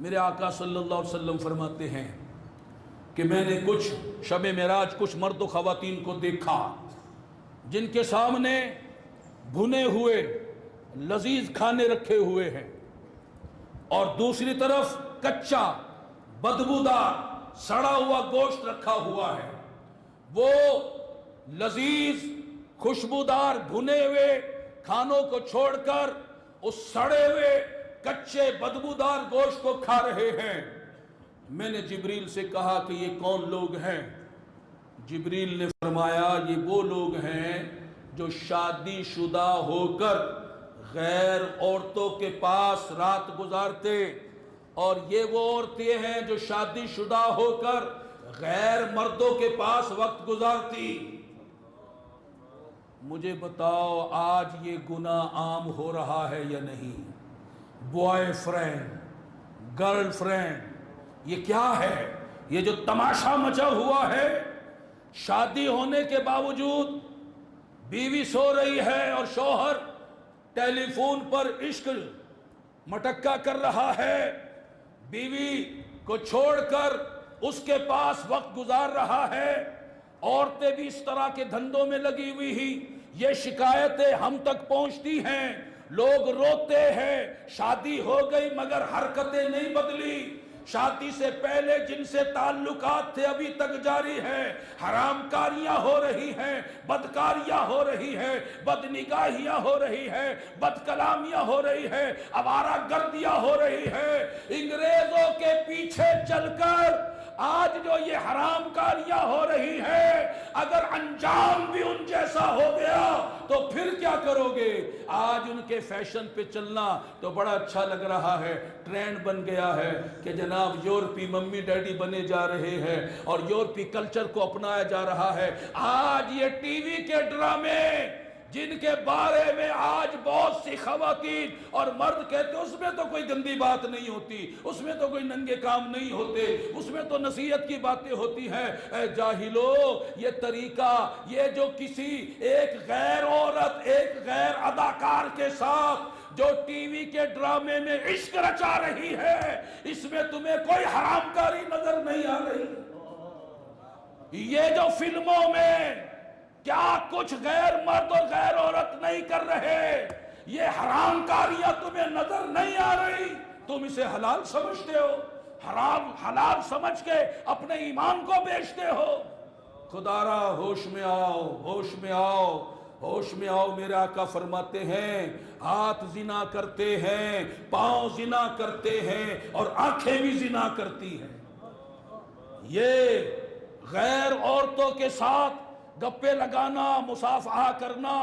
میرے آقا صلی اللہ علیہ وسلم فرماتے ہیں کہ میں نے کچھ شب معراج کچھ مرد و خواتین کو دیکھا جن کے سامنے بھنے ہوئے لذیذ کھانے رکھے ہوئے ہیں اور دوسری طرف کچا بدبودار سڑا ہوا گوشت رکھا ہوا ہے۔ وہ لذیذ خوشبودار بھنے ہوئے کھانوں کو چھوڑ کر اس سڑے ہوئے کچے بدبودار گوشت کو کھا رہے ہیں۔ میں نے جبریل سے کہا کہ یہ کون لوگ ہیں؟ جبریل نے فرمایا یہ وہ لوگ ہیں جو شادی شدہ ہو کر غیر عورتوں کے پاس رات گزارتے، اور یہ وہ عورتیں ہیں جو شادی شدہ ہو کر غیر مردوں کے پاس وقت گزارتی۔ مجھے بتاؤ آج یہ گناہ عام ہو رہا ہے یا نہیں؟ بوائے فرینڈ، گرل فرینڈ، یہ کیا ہے؟ یہ جو تماشا مچا ہوا ہے، شادی ہونے کے باوجود بیوی سو رہی ہے اور شوہر ٹیلی فون پر عشق مٹکا کر رہا ہے، بیوی کو چھوڑ کر اس کے پاس وقت گزار رہا ہے، عورتیں بھی اس طرح کے دھندوں میں لگی ہوئی ہی۔ یہ شکایتیں ہم تک پہنچتی ہیں، لوگ روتے ہیں شادی ہو گئی مگر حرکتیں نہیں بدلی، شادی سے پہلے جن سے تعلقات تھے ابھی تک جاری ہے، حرام کاریاں ہو رہی ہیں، بدکاریاں ہو رہی ہیں، بدنگاہیاں ہو رہی ہیں، بد کلامیاں ہو رہی ہیں، آوارہ گردیاں ہو رہی ہیں۔ انگریزوں کے پیچھے چل کر آج جو یہ حرام کاریاں ہو رہی ہیں، اگر انجام بھی ان جیسا ہو گیا تو پھر کیا کرو گے؟ آج ان کے فیشن پہ چلنا تو بڑا اچھا لگ رہا ہے، ٹرینڈ بن گیا ہے کہ جناب یورپی ممی ڈیڈی بنے جا رہے ہیں اور یورپی کلچر کو اپنایا جا رہا ہے۔ آج یہ ٹی وی کے ڈرامے جن کے بارے میں آج بہت سی خواتین اور مرد کہتے ہیں اس میں تو کوئی گندی بات نہیں ہوتی، اس میں تو کوئی ننگے کام نہیں ہوتے، اس میں تو نصیحت کی باتیں ہوتی ہیں۔ اے جاہلو، یہ طریقہ یہ جو کسی ایک غیر عورت ایک غیر اداکار کے ساتھ جو ٹی وی کے ڈرامے میں عشق رچا رہی ہے، اس میں تمہیں کوئی حرام کاری نظر نہیں آ رہی؟ یہ جو فلموں میں کیا کچھ غیر مرد اور غیر عورت نہیں کر رہے، یہ حرام کاریاں تمہیں نظر نہیں آ رہی؟ تم اسے حلال سمجھتے ہو، حرام حلال سمجھ کے اپنے ایمان کو بیچتے ہو۔ خدا را ہوش میں آؤ، ہوش میں آؤ، ہوش میں آؤ۔ میرے آقا فرماتے ہیں ہاتھ زنا کرتے ہیں، پاؤں زنا کرتے ہیں اور آنکھیں بھی زنا کرتی ہیں۔ یہ غیر عورتوں کے ساتھ گپے لگانا، مصافحہ کرنا،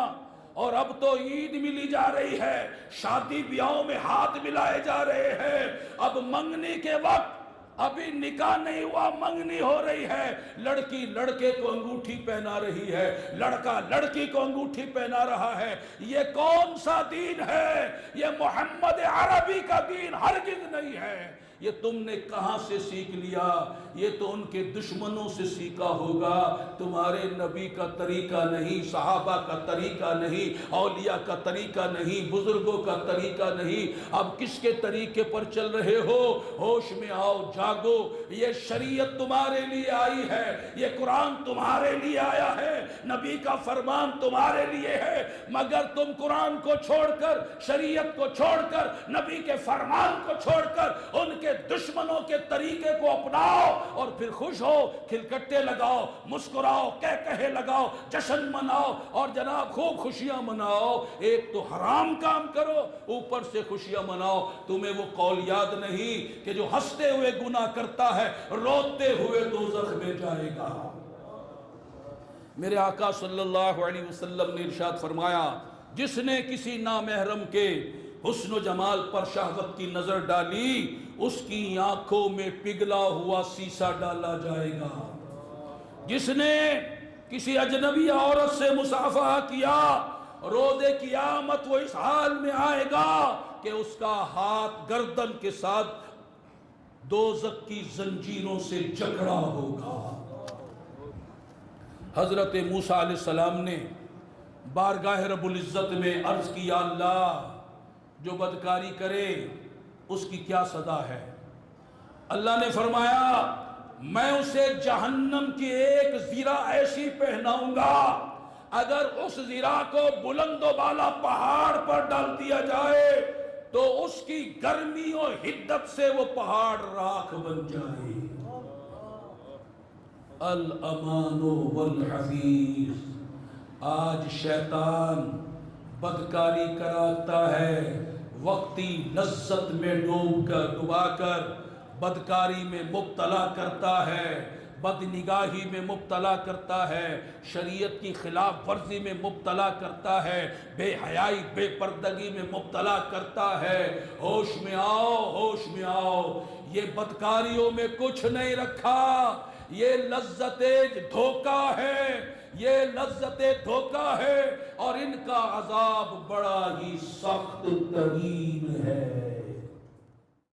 اور اب تو عید ملی جا رہی ہے، شادی بیاہوں میں ہاتھ ملائے جا رہے ہیں۔ اب منگنی کے وقت ابھی نکاح نہیں ہوا، منگنی ہو رہی ہے، لڑکی لڑکے کو انگوٹھی پہنا رہی ہے، لڑکا لڑکی کو انگوٹھی پہنا رہا ہے۔ یہ کون سا دین ہے؟ یہ محمد عربی کا دین ہرگز نہیں ہے۔ یہ تم نے کہاں سے سیکھ لیا؟ یہ تو ان کے دشمنوں سے سیکھا ہوگا، تمہارے نبی کا طریقہ نہیں، صحابہ کا طریقہ نہیں، اولیاء کا طریقہ نہیں، بزرگوں کا طریقہ نہیں۔ اب کس کے طریقے پر چل رہے ہو؟ ہوش میں آؤ، جاگو۔ یہ شریعت تمہارے لیے آئی ہے، یہ قرآن تمہارے لیے آیا ہے، نبی کا فرمان تمہارے لیے ہے، مگر تم قرآن کو چھوڑ کر، شریعت کو چھوڑ کر، نبی کے فرمان کو چھوڑ کر ان کے دشمنوں کے طریقے کو اپناؤ اور پھر خوش ہو، کھلکٹے لگاؤ، مسکراؤ، کہے لگاؤ، جشن مناؤ اور جناب خوب خوشیاں مناؤ۔ ایک تو حرام کام کرو، اوپر سے خوشیاں مناؤ۔ تمہیں وہ قول یاد نہیں کہ جو ہنستے ہوئے گناہ کرتا ہے روتے ہوئے دوزخ میں جائے گا؟ میرے آقا صلی اللہ علیہ وسلم نے ارشاد فرمایا جس نے کسی نامحرم کے حسن و جمال پر شہوت کی نظر ڈالی، اس کی آنکھوں میں پگھلا ہوا سیسا ڈالا جائے گا۔ جس نے کسی اجنبی عورت سے مصافحہ کیا، روز قیامت وہ اس حال میں آئے گا کہ اس کا ہاتھ گردن کے ساتھ دوزخ کی زنجیروں سے جکڑا ہوگا۔ حضرت موسیٰ علیہ السلام نے بارگاہ رب العزت میں عرض کیا، اللہ جو بدکاری کرے اس کی کیا سزا ہے؟ اللہ نے فرمایا میں اسے جہنم کی ایک زرہ ایسی پہناؤں گا اگر اس زرہ کو بلند و بالا پہاڑ پر ڈال دیا جائے تو اس کی گرمی اور حدت سے وہ پہاڑ راکھ بن جائے. الامان والحفیظ. آج شیطان بدکاری کراتا ہے، وقتی لذت میں ڈوبا کر بدکاری میں مبتلا کرتا ہے، بد نگاہی میں مبتلا کرتا ہے، شریعت کی خلاف ورزی میں مبتلا کرتا ہے، بے حیائی بے پردگی میں مبتلا کرتا ہے. ہوش میں آؤ، ہوش میں آؤ. یہ بدکاریوں میں کچھ نہیں رکھا، یہ لذت دھوکہ ہے، یہ لذت دھوکہ ہے، اور ان کا عذاب بڑا ہی سخت ترین ہے.